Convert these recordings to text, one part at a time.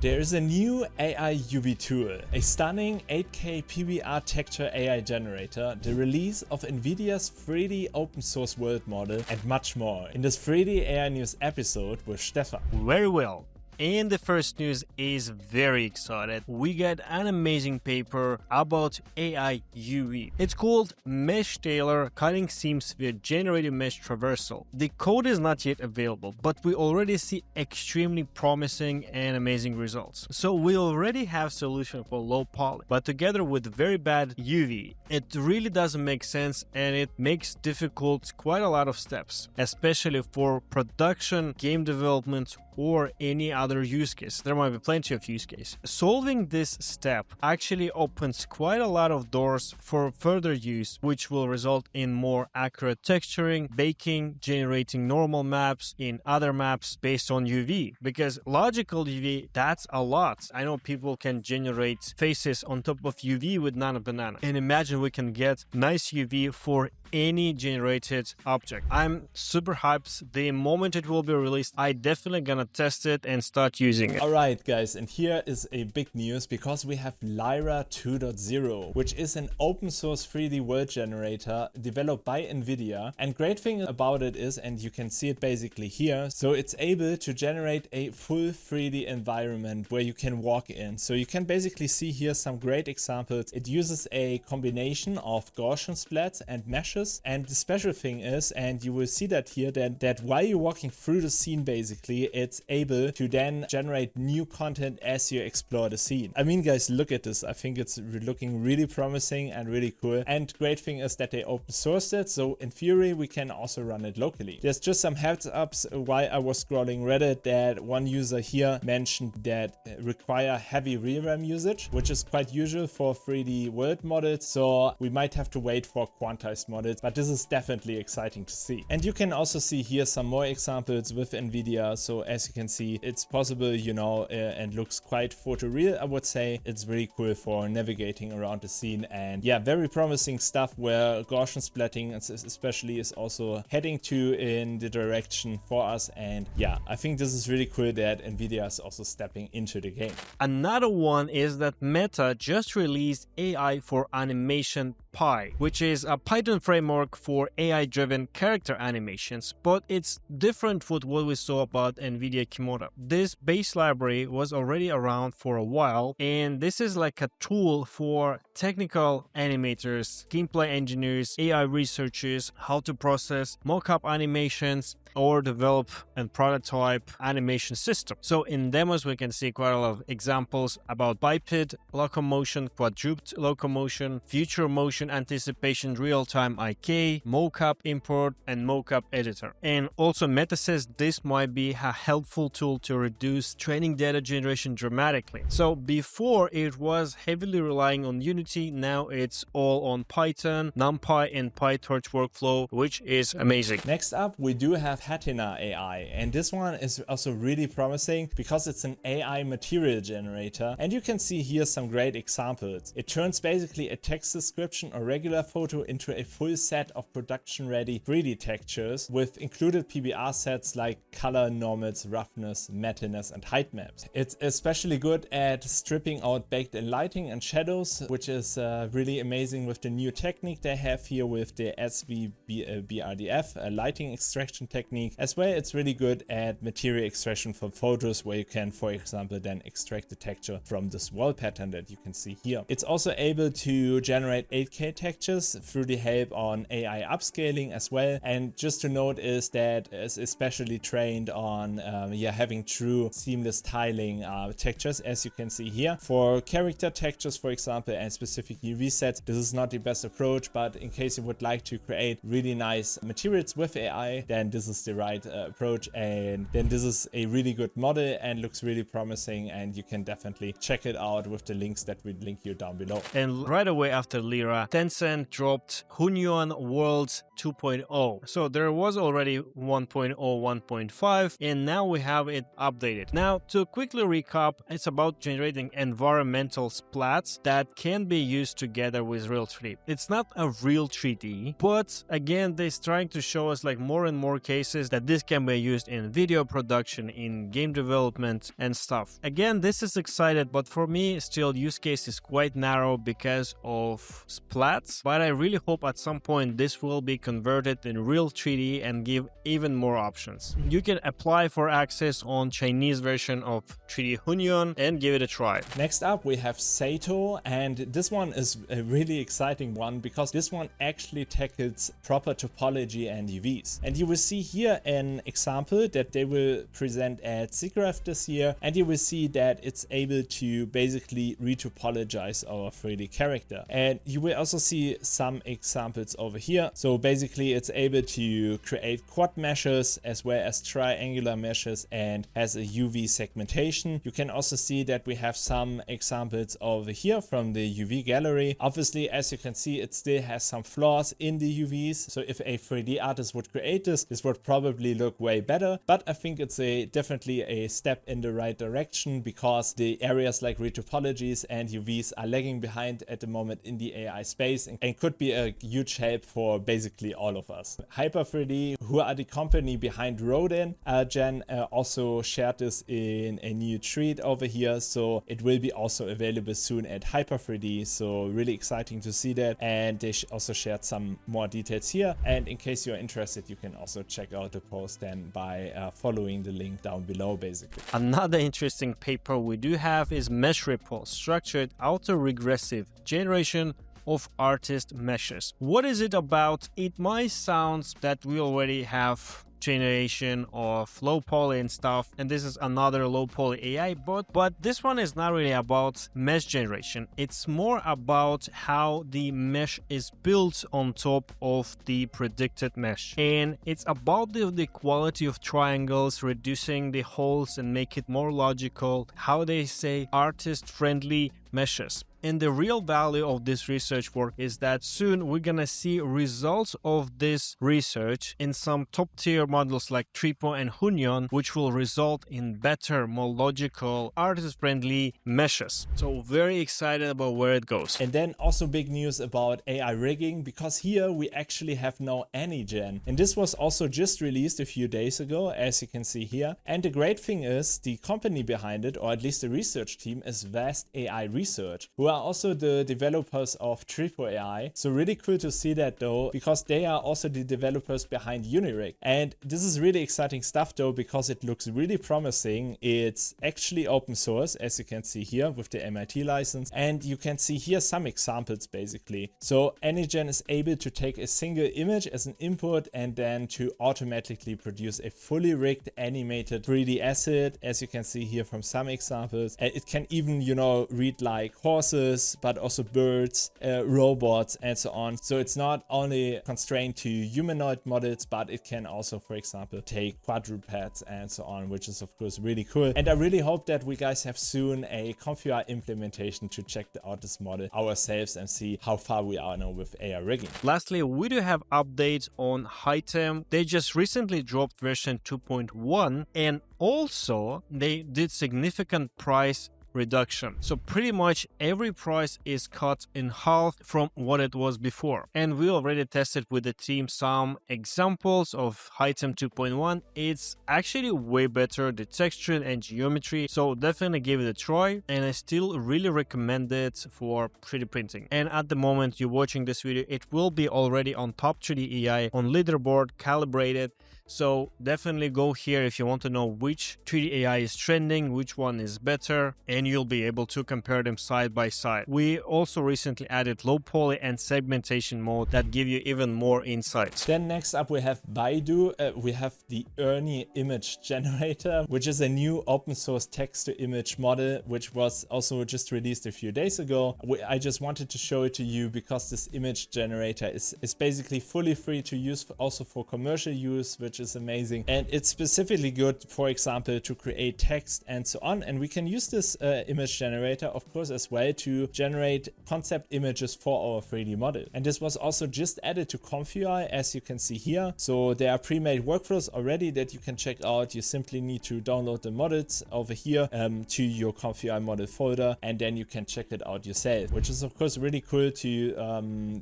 There is a new AI UV tool, a stunning 8K PBR texture AI generator, the release of NVIDIA's 3D open source world model, and much more in this 3D AI news episode with Stefan. Very well. And the first news is very excited. We got an amazing paper about AI UV. It's called Mesh Tailor Cutting Seams with Generative Mesh Traversal. The code is not yet available, but we already see extremely promising and amazing results. So we already have solution for low poly, but together with very bad UV, it really doesn't make sense and it makes difficult quite a lot of steps, especially for production, game development, or any other use case. There might be plenty of use cases. Solving this step actually opens quite a lot of doors for further use, which will result in more accurate texturing, baking, generating normal maps in other maps based on UV. Because logical UV, that's a lot. I know people can generate faces on top of UV with Nano Banana. And imagine we can get nice UV for any generated object. I'm super hyped. The moment it will be released, I definitely gonna test it and start using it. Alright guys, and here is a big news because we have Lyra 2.0, which is an open source 3D world generator developed by NVIDIA. And great thing about it is, and you can see it basically here, so it's able to generate a full 3D environment where you can walk in. So you can basically see here some great examples. It uses a combination of Gaussian splats and meshes. And the special thing is, and you will see that here, that while you're walking through the scene, basically, it's able to then generate new content as you explore the scene. I mean, guys, look at this. I think it's looking really promising and really cool. And great thing is that they open sourced it. So in theory, we can also run it locally. There's just some heads ups while I was scrolling Reddit that one user here mentioned that require heavy ReRAM usage, which is quite usual for 3D world models. So we might have to wait for quantized models. But this is definitely exciting to see. And you can also see here some more examples with NVIDIA. So as you can see, it's possible, you know, and looks quite photoreal, I would say. It's really cool for navigating around the scene. And yeah, very promising stuff where Gaussian splatting especially is also heading to in the direction for us. And yeah, I think this is really cool that NVIDIA is also stepping into the game. Another one is that Meta just released AI for Animation Pi, which is a Python framework for AI-driven character animations, but it's different with what we saw about NVIDIA Kimoda. This base library was already around for a while, and this is like a tool for technical animators, gameplay engineers, AI researchers, how to process mock-up animations, or develop and prototype animation system. So in demos, we can see quite a lot of examples about biped locomotion, quadruped locomotion, future motion anticipation, real-time IK, mocap import, and mocap editor. And also Meta says this might be a helpful tool to reduce training data generation dramatically. So before it was heavily relying on Unity, now it's all on Python, NumPy, and PyTorch workflow, which is amazing. Next up, we do have Patina AI, and this one is also really promising because it's an AI material generator, and you can see here some great examples. It turns basically a text description or regular photo into a full set of production-ready 3D textures with included PBR sets like color, normals, roughness, mattiness, and height maps. It's especially good at stripping out baked-in lighting and shadows, which is really amazing with the new technique they have here with the SVBRDF, a lighting extraction technique. As well, it's really good at material extraction from photos where you can, for example, then extract the texture from this wall pattern that you can see here. It's also able to generate 8K textures through the help on AI upscaling as well. And just to note is that it's especially trained on having true seamless tiling textures, as you can see here. For character textures, for example, and specific UV sets, this is not the best approach, but in case you would like to create really nice materials with AI, then this is the right approach, and then this is a really good model and looks really promising, and you can definitely check it out with the links that we link you down below. And right away after Lyra, Tencent dropped Hunyuan World 2.0. So there was already 1.0, 1.5, and now we have it updated. Now, to quickly recap, it's about generating environmental splats that can be used together with real 3D. It's not a real 3D, but again, they're trying to show us like more and more cases cases that this can be used in video production, in game development and stuff. Again, this is exciting, but for me still use case is quite narrow because of splats, but I really hope at some point this will be converted in real 3D and give even more options. You can apply for access on Chinese version of 3D Hunyuan and give it a try. Next up we have SATO, and this one is a really exciting one because this one actually tackles proper topology and UVs. And you will see here an example that they will present at SIGGRAPH this year, and you will see that it's able to basically retopologize our 3D character. And you will also see some examples over here. So basically it's able to create quad meshes as well as triangular meshes and has a UV segmentation. You can also see that we have some examples over here from the UV gallery. Obviously, as you can see, it still has some flaws in the UVs. So if a 3D artist would create this would probably look way better. But I think it's definitely a step in the right direction because the areas like retopologies and UVs are lagging behind at the moment in the AI space and could be a huge help for basically all of us. Hyper3D, who are the company behind AniGen, also shared this in a new tweet over here, so it will be also available soon at Hyper3D, so really exciting to see that. And they also shared some more details here, and in case you're interested, you can also check out the post then by following the link down below basically. Another interesting paper we do have is Mesh Ripple, structured autoregressive generation of artist meshes. What is it about? It might sound that we already have generation of low poly and stuff, and this is another low poly AI bot, but this one is not really about mesh generation. It's more about how the mesh is built on top of the predicted mesh, and it's about the quality of triangles, reducing the holes and make it more logical, how they say artist friendly meshes. And the real value of this research work is that soon we're gonna see results of this research in some top tier models like Tripo and Hunyuan, which will result in better, more logical, artist-friendly meshes. So very excited about where it goes. And then also big news about AI rigging, because here we actually have now AniGen. And this was also just released a few days ago, as you can see here. And the great thing is the company behind it, or at least the research team, is Vast AI Research, who are also the developers of Tripo AI. So really cool to see that though, because they are also the developers behind Unirig. And this is really exciting stuff though, because it looks really promising. It's actually open source, as you can see here with the MIT license. And you can see here some examples basically. So AniGen is able to take a single image as an input and then to automatically produce a fully rigged animated 3D asset, as you can see here from some examples. And it can even, you know, read like horses, but also birds, robots, and so on. So it's not only constrained to humanoid models, but it can also, for example, take quadrupeds and so on, which is of course really cool. And I really hope that we guys have soon a ComfyUI implementation to check out this model ourselves and see how far we are now with AI rigging. Lastly, we do have updates on Hitem. They just recently dropped version 2.1, and also they did significant price reduction. So pretty much every price is cut in half from what it was before. And we already tested with the team some examples of Hitem 2.1. It's actually way better, the texture and geometry. So definitely give it a try. And I still really recommend it for 3D printing. And at the moment you're watching this video, it will be already on top 3D AI on leaderboard, calibrated. So definitely go here if you want to know which 3D AI is trending, which one is better, and you'll be able to compare them side by side. We also recently added low poly and segmentation mode that give you even more insights. Then next up we have Baidu. We have the Ernie Image generator, which is a new open source text to image model, which was also just released a few days ago. I just wanted to show it to you because this image generator is basically fully free to use also for commercial use, which is amazing. And it's specifically good, for example, to create text and so on. And we can use this image generator, of course, as well to generate concept images for our 3D model. And this was also just added to ComfyUI, as you can see here. So there are pre-made workflows already that you can check out. You simply need to download the models over here to your ComfyUI model folder, and then you can check it out yourself, which is of course really cool to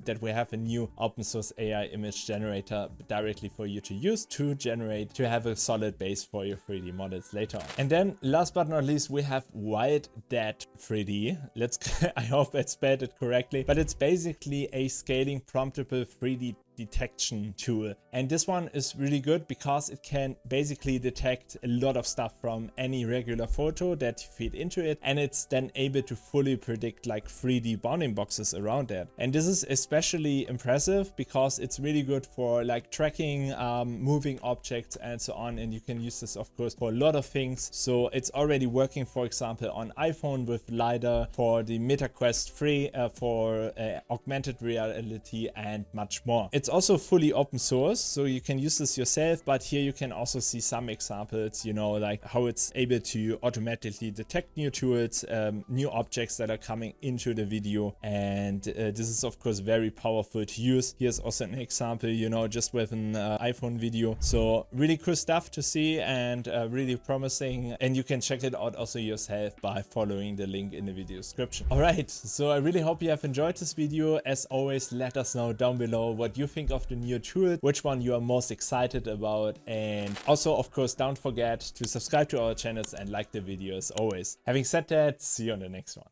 that we have a new open source AI image generator directly for you to use to have a solid base for your 3D models later on. And then last but not least, we have WideData 3D. I hope I spelled it correctly, but it's basically a scaling promptable 3D detection tool. And this one is really good because it can basically detect a lot of stuff from any regular photo that you feed into it, and it's then able to fully predict like 3D bounding boxes around that. And this is especially impressive because it's really good for like tracking moving objects and so on, and you can use this of course for a lot of things. So it's already working, for example, on iPhone with Lyra, for the Meta Quest 3, for augmented reality and much more. It's also fully open source, so you can use this yourself, but here you can also see some examples, you know, like how it's able to automatically detect new tools, new objects that are coming into the video. And this is of course very powerful to use. Here's also an example, you know, just with an iPhone video. So really cool stuff to see, and really promising, and you can check it out also yourself by following the link in the video description. All right, so I really hope you have enjoyed this video. As always, let us know down below what you think of the new tool, which one you are most excited about, and also of course don't forget to subscribe to our channels and like the video as always. Having said that, see you on the next one.